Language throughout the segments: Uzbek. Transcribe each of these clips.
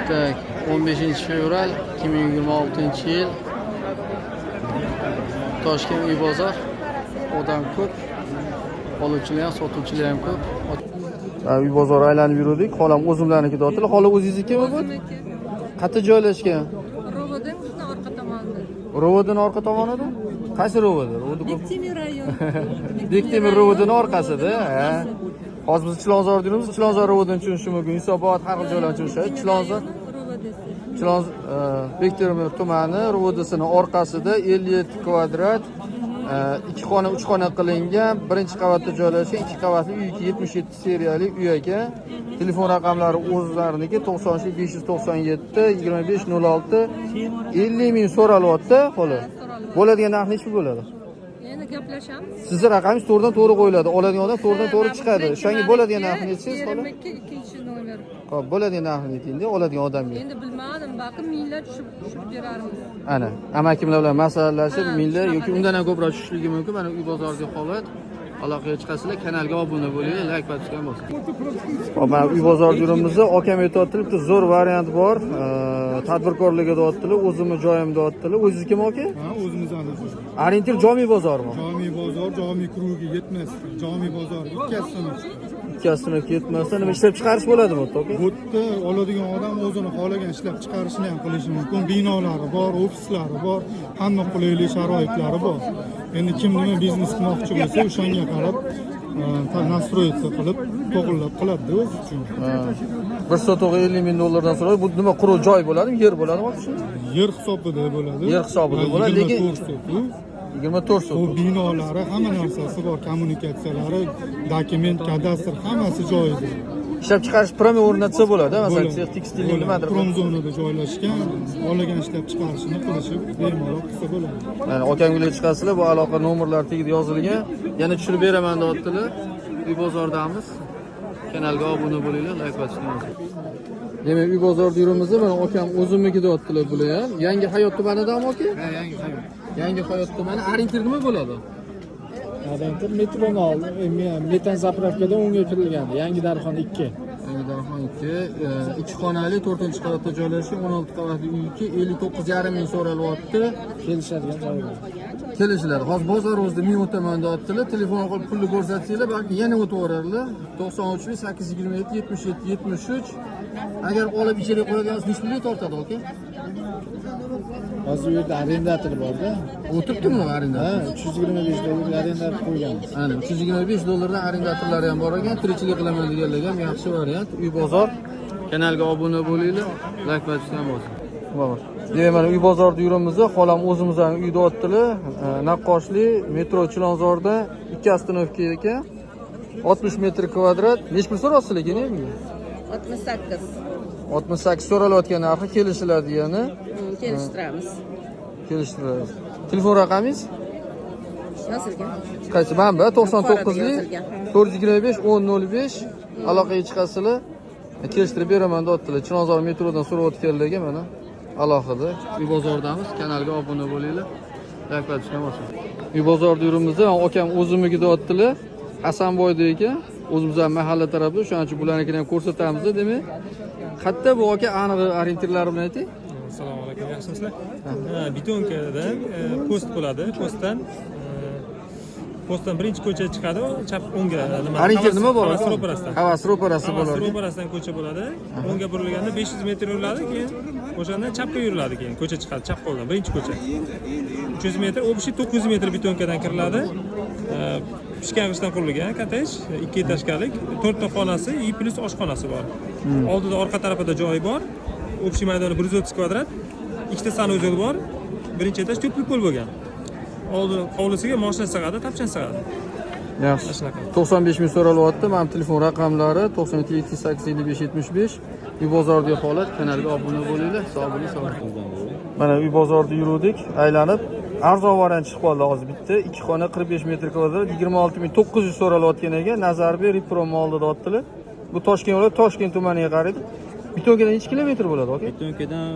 Tak, 15 fevral 2026 yil Toshkent uy bozor. Odam ko'p, oluvchilar ham, sotuvchilar ham ko'p. Uy bozor aylanib yurdik. Xolam o'zimlarnikida o'tdi. Xola o'zingiznikimi bu? Qayerda joylashgan? Rovodin orqa tomonida. Rovodin orqa tomonida? Qaysi rovod? Bektemir rayon. Bektemir rovodini orqasida, ha. Hozir biz Chilonzor deymiz. Chilonzor rovodidan tushunishi mumkin. Yunusobod har xil joylardan tushunishadi. Chilonzor Bektemir tumani rovodisining orqasida 57 kvadrat, 2 xona 3 xona qilingan, birinchi qavatda joylashgan 2 qavatli uy, 77 seriyali uy ekan. Telefon raqamlari o'zlariniki 93 597 2506 50 ming so'ralyapti, xolos. Bo'ladigan narx nechi bo'ladi? Endi gaplashamiz. Sizning raqamingiz to'g'ridan to'g'ri qo'yiladi. Oladigan odam to'g'ridan to'g'ri chiqadi. O'shanga bo'ladigan narxni aytsangiz, xolos. 22 nomer. Xo'p, bo'ladigan narxni ayting-da, oladigan odamga. Endi bilmadim, balki minglar tushib berarmiz. Ana, amakimlar bilan masalalashib, minglar yoki undan ham ko'proq tushishligi mumkin. Mana uy bozorga holat. Aloqaga chiqasizlar, kanalga obuna bo'linglar, like bosishgan bo'lsin. Hop, mana uy bozor yurimizni OKM aytibdi, zo'r variant bor. Tadbirkorligida o'tdilar, o'zimni joyimda o'tdilar. O'zingizniki aka? Ha, o'zimizdan. Orientir jomiy bozormi? Jomiy bozor, jomiy krugi yetmas. Jomiy bozor ikkasini. Ikkasini ketmasdan nima ishlab chiqarish bo'ladimi aka? Bu yerda oladigan odam o'zini xohlagan ishlab chiqarishni ham qilishi mumkin. Binolari bor, ofislari bor, hamma qulaylik sharoitlari bor. Endi kim nima biznes qilmoqchi bo'lsa, o'shanga qarab nastroytsiya qilib, to'g'irlab qiladi o'zi uchun. Bir sotug'i 50 ming dollardan so'radi. Bu nima quruq joy bo'ladimi, yer bo'ladimi aka? Yer hisobida bo'ladi. Yer hisobida bo'ladi, lekin 24 bu binolari, hamma narsasi bor, kommunikatsiyalari, dokument, kadastr, hammasi joyida. Ishlab chiqarish prami o'rnatsa bo'ladi, masalan, sex tekstillik nimadir. Prom zonada joylashgan, xohlagan ishlab chiqarishni qilishib, bemalol qilsa bo'ladi. Mana okamga chiqasizlar, bu aloqa nomerlari tagida yozilgan. Yana tushirib beraman deyaptilar. Uy bozordamiz. Kanalga obuna bo'linglar, like bosishni unutmang. Demak, uy bozorda yurimiz, mana okam o'zimniki deyaptilar bular ham. Yangi hayot tumanidami aka? Ha, yangi hayot. Yangi hayot tumani orientir nima bo'ladi? Orientir metronol, metan zapravkadan o'ngga kirilgandi. Yangi Darxon 2. Yangi Darxon 2, 2 xonali 4-qavatda joylashgan 16 qavatli uyki 59,5 ming so'ralyapti. Kelishadigan joyi bor. Kelishlar. Hozir bozor o'zida men o'taman deyaptilar. Telefon qilib pulni ko'rsatsanglar, balki yana o'taverarlar. 93 827 77 73. Agar olib ichariga qo'yadigansiz necha pulga tortadi aka? Hozir u yerda arendator bor-da. O'tiribdimi arendator? Ha, 325 dollarga arendator qo'yganmiz. Ana 325 dollardan arendatorlari ham bor ekan. Tirikchilik qilaman deganlar ham yaxshi variant. Uy bozor. Kanalga obuna bo'linglar, like bosishni bo'lsin. Bor. Demak, mana uy bozorda yurimiz, xolam o'zimizning uyda o'tdilar. Naqqoshli metro Chilonzorda 2 ostanovka ekan. 60 metr kvadrat. Nech pul so'rayapsiz lekin endi? 68. 68 so'ralayotgan narxi kelishiladi yana. Kelishtiramiz. Kelishtiramiz. Telefon raqamingiz? Yozilgan. Qaysi manba? 99lik 425 1005 aloqaga chiqasizlar. Kelishtirib beraman deyaptilar. Chilonzor metrodan so'rayotganlarga mana alohida uy bozordamiz. Kanalga obuna bo'linglar. Like bosishni bo'lsin. Uy bozorda yurimiz, akam o'zimniki deyaptilar. Hasanboyda ekan. O'zimizning mahalla tarafida, shuning uchun bularnikini ham ko'rsatamiz, demak. Qayerda bu aka aniq orientirlari bilan ayting. Assalomu alaykum, yaxshimisizlar? Betonkadan post bo'ladi. Postdan birinchi ko'cha chiqadi, chap o'ngga nima? Orientir nima bor? Havas ro'parasidan. Havas ro'parasi bo'ladi. Havas ro'parasidan ko'cha bo'ladi. O'ngga burilganda 500 metr yuriladi, keyin o'shandan chapga yuriladi, keyin ko'cha chiqadi, chap qo'ldan birinchi ko'cha. 300 metr, o'bishi 900 metr betonkadan kiriladi. Pishgan g'ishtdan qurilgan kottej, 2 etajlik, 4 ta xonasi, plus oshxonasi bor. Oldida orqa tarafida joyi bor. Общий maydoni 130 kvadrat, ikkita sanuzel bor. Birinchi etaj to'plik pol bo'lgan. Oldi hovlisiga mashina sig'adi, tapchan sig'adi. Yaxshi. 95 ming so'ralyapti. Mening telefon raqamlari 97 875 75. Uy bozordagi holat, kanalga obuna bo'linglar. Sog' bo'ling, sog'. Mana uy bozorda yurdik, aylanib arzon variant chiqib qoldi hozir bitta. 2 xona 45 metr kvadrat 26900 so'ralayotgan ekan. Nazarbe Riprom oldida o'tdilar. Bu Toshkent viloyati, Toshkent tumaniga qaraydi. Betonkadan necha kilometr bo'ladi aka? Betonkadan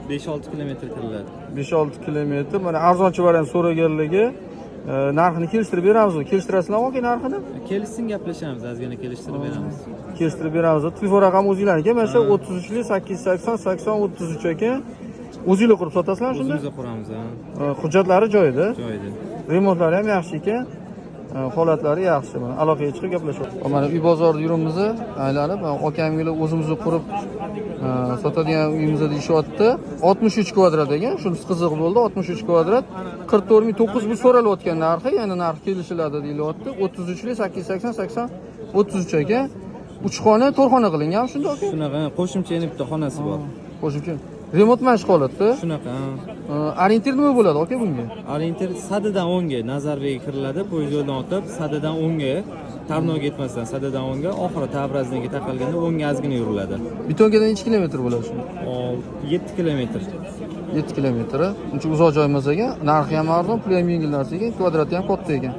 5-6 kilometr kiriladi. 5-6 kilometr. Mana arzonchi variant so'raganlarga Narxini kelishtirib beramiz. Kelishtirasizlarmi aka narxini? Kelishsin gaplashamiz, ozgina kelishtirib beramiz. Kelishtirib beramiz. Telefon raqami o'zinglarniki. Mana shu 33 880 80 33 aka. O'zinglar qurib sotasizlarmi shunda? O'zimiz quramiz, ha. Hujjatlari joyida. Joyida. Remontlari ham yaxshi ekan. Holatlari yaxshi. Mana aloqaga chiqib gaplashyapmiz. Mana uy bozorda yurimiz aylanib, akamlar o'zimizni qurib sotadigan uyimizda deyishyapti. 63 kvadrat ekan. Shunisi qiziq bo'ldi. 63 kvadrat 44900 bu so'ralayotgan narxi, ya'ni narx kelishiladi deyilyapti. 33 880 80 33 ekan. 3 xona, 4 xona qilingan shunda aka. Shunaqa, qo'shimcha yana bitta xonasi bor. Qo'shimcha. Remont mashq holatda. Shunaqa. Orientir nima bo'ladi aka bunga? Orientir sadidan o'ngga Nazarbayga kiriladi, poyezd yo'ldan o'tib, sadidan o'ngga, Tarnovga yetmasdan sadidan o'ngga, oxiri Tabraznga taqalganda o'ngga ozgina yuriladi. Betonkadan necha kilometr bo'ladi shunda? 7 kilometr. 7 kilometr. Uncha uzoq joy emas ekan. Narxi ham arzon, puli ham yengil narsa ekan, kvadrati ham katta ekan.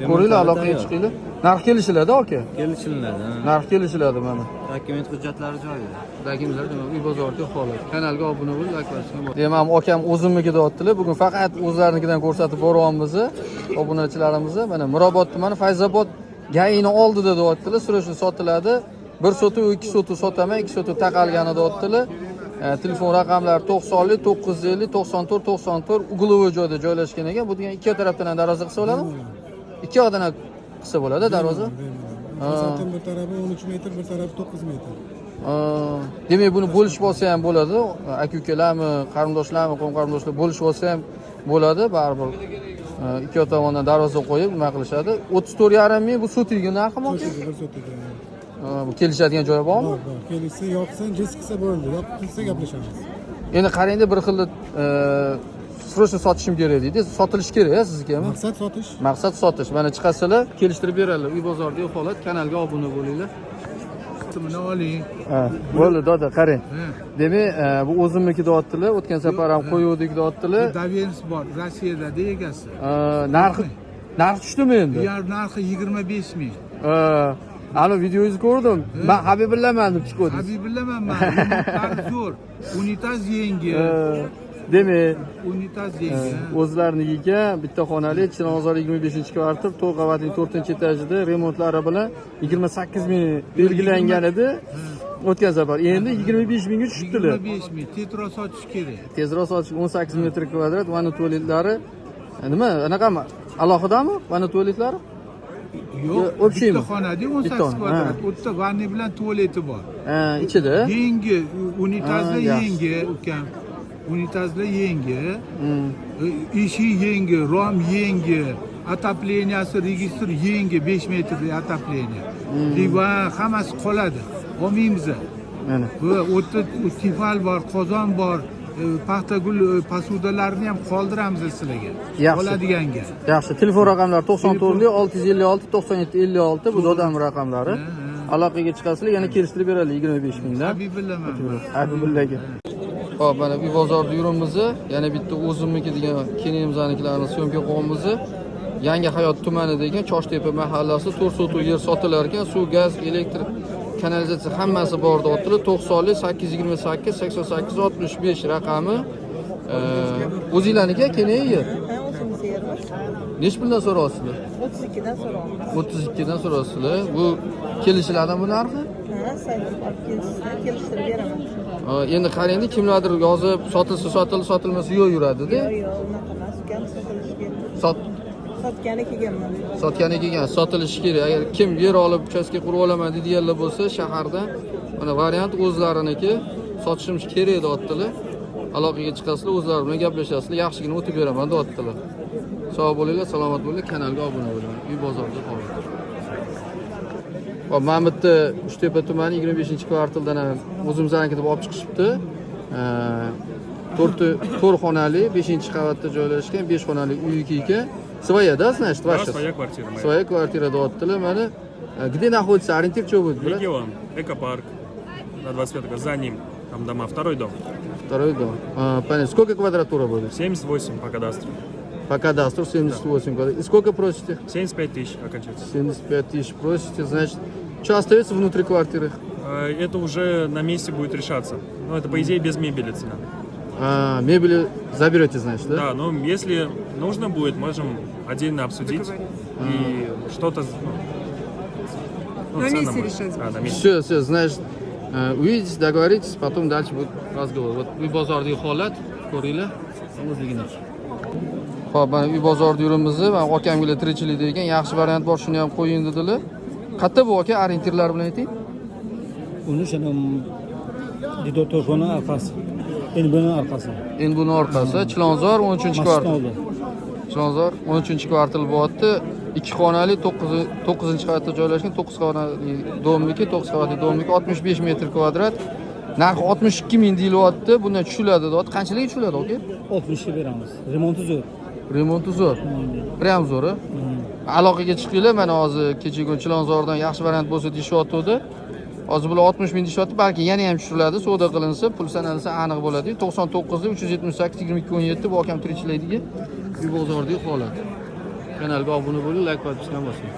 Ko'ringlar, aloqaga chiqinglar. Narx kelishiladi aka. Kelishiladi, ha. Narx kelishiladi mana. Dokument hujjatlari joyida. Dokumentlar demak uy bozorda holat. Kanalga obuna bo'ling, like bosishni unutmang. Demak, akam o'zimniki deyaptilar. Bugun faqat o'zlarikidan ko'rsatib boryapmiz. Obunachilarimizni mana Mirobod tumani Fayzobod gayini oldida deyaptilar. Surashi sotiladi. 1 sotuv, 2 sotuv sotaman, 2 sotuv taqalgani deyaptilar. Telefon raqamlari 90 950 94 94 uglovoy joyda joylashgan ekan. Bu degan ikki tarafdan ham darvoza qilsa bo'ladimi? Ikki yoqdan ham qilsa bo'ladi darvoza. Masalan, bir tarafi 13 metr, bir tarafi 9 metr. Demak, buni bo'lishib olsa ham bo'ladi. Aka-ukalarmi, qarindoshlarmi, qo'm-qarindoshlar bo'lishib olsa ham bo'ladi, baribir. Ikki tomondan darvoza qo'yib nima qilishadi? 34,5 ming bu sotiga narxi mi? Bir sotiga. Bu kelishadigan joyi bormi? Bor. Kelishsa, yoqsa, jiskisa bo'ldi. Yoqsa gaplashamiz. Endi qarangda bir xilda srochno sotishim kerak deydi. Sotilish kerak-a sizga? Maqsad sotish. Maqsad sotish. Mana chiqasizlar, kelishtirib beradilar. Uy bozorda holat, kanalga obuna bo'linglar. Buni oling. Bo'ldi, doda, qarang. Demak, bu o'zimniki deyaptilar. O'tgan safar ham qo'yuvdik deyaptilar. Davenс bor, Rossiyada egasi. Narxi tushdimi endi? Yer narxi 25 ming. Ana videoyingizni ko'rdim. Men Habibullaman deb chiqdim. Habibullaman men. Zo'r. Unitaz yangi. Demak, Unitaz yangi. o'zlarinikiga bitta xonali Chilonzor 25-kvartir 4 qavatli 4-etajida remontlari bilan 28 ming belgilangan edi. O'tgan safar. Endi 25 mingga tushibdilar. 25 ming. Tezroq sotish kerak. Tezroq sotish 18 metr kvadrat vannay tualetlari. Nima? Anaqami? Alohidami? Vannay tualetlari? Yo'q, bitta xonada 18 kvadrat. O'tda vannay bilan tualeti bor. Ichida? Yangi, unitazda yangi, ukam. Unitazda yangi. Ishi yangi, rom yangi. Отопленияsi registr yangi 5 metrli отопление. Divan hammasi qoladi. Olmaymiz. Mana. Bu o'tda tifal bor, qozon bor. Paxtagul posudalarini ham qoldiramiz sizlarga. Qoladiganga. Yaxshi. Telefon raqamlari 94 656 97 56 bu dodam raqamlari. Aloqaga chiqasizlar, yana kelishtirib beradi 25 mingdan. Habibullaga. Hop, mana bu bozorda yurimiz. Yana bitta o'zimniki degan kelinimiznikilarni syomka qilganmiz. Yangi hayot tumanidagi Choshtepa mahallasi 4 sotuv yer sotilar ekan, suv, gaz, elektr, kanalizatsiya hammasi bor deyaptilar. 90 828 88 65 raqami. O'zinglarniki keling yer. Nech puldan so'rayapsizlar? 32 dan so'rayapmiz. 32 dan so'rayapsizlar. Bu kelishiladimi bu narxi? Ha, kelishtirib beraman. Endi qarangda kimlardir yozib sotilsa sotilmasa yo'q yuradida. Yo'q, unaqa emas, ukam sotilishiga. Sotgani kelganman. Sotgani kelgan, sotilishi kerak. Agar kim yer olib uchastka qurib olaman deganlar bo'lsa, shaharda mana variant o'zlariniki sotishimiz kerak deyaptilar. Aloqaga chiqasizlar, o'zlari bilan gaplashasizlar, yaxshigina o'tib beraman deyaptilar. Sog' bo'linglar, salomat bo'linglar, kanalga obuna bo'ling. Uy bozorda qoling. Hop, mana bitta Uchtepa tumani 25-kvartildan ham o'zimiznikida deb olib chiqishibdi. 4 xonali, 5-qavatda joylashgan 5 xonali uy ekan. Своя, да, значит, ваша? Да, своя квартира моя. Своя квартира deyaptilar. Mana где находится ориентир, что будет? Регион, экопарк, на 25 за ним, там дома, второй дом. Второй дом. Понятно. Сколько квадратура будет? 78 по кадастру. По кадастру 78 квадратов. И сколько просите? 75 тысяч окончательно. 75 тысяч просите, значит, что остается внутри квартиры? Это уже на месте будет решаться. Ну, это, по идее, без мебели цена. Мебель заберете, значит, да? Да, но если нужно будет, можем отдельно обсудить и что-то... На цену месте мы- решать. Да, на месте. Все, значит, увидитесь, договоритесь, потом дальше будет разговор. Вот uy bozordagi holat, ko'ringlar. O'zligini. Xo'p, mana uy bozorda yuribmiz va akamglar tirikchilikda ekan, yaxshi variant bor, shuni ham qo'ying dedilar. Qayerda bu aka, orientirlar bilan ayting. Uni shuni didorto'rxona orqasi. Endi buni orqasi. Endi buni orqasi Chilonzor 13-kvartal. Oldi. Chilonzor 13-kvartal bo'lyapti. 2 xonali 9-qavatda joylashgan 9 xonali domniki, 9 qavatli domniki 65 metr kvadrat. Narxi 62 ming deyilyapti. Bundan tushiladi, deyapti. Qanchalarga tushiladi aka? 60 ga beramiz. Remonti zo'r. Remonti zo'r. Prям zo'r. Aloqaga chiqinglar, mana hozir kecha Chilonzordan yaxshi variant bo'lsa deyishyapti. Hozir bular 60 ming deyishyapti, balki yana ham tushiriladi, savdo qilinsa, pul sanalsa aniq bo'ladi. 99 378 22 17 bu akam tirikchilikdagi uy bozordagi holat. Kanalga obuna bo'ling, like bosishdan boshlang.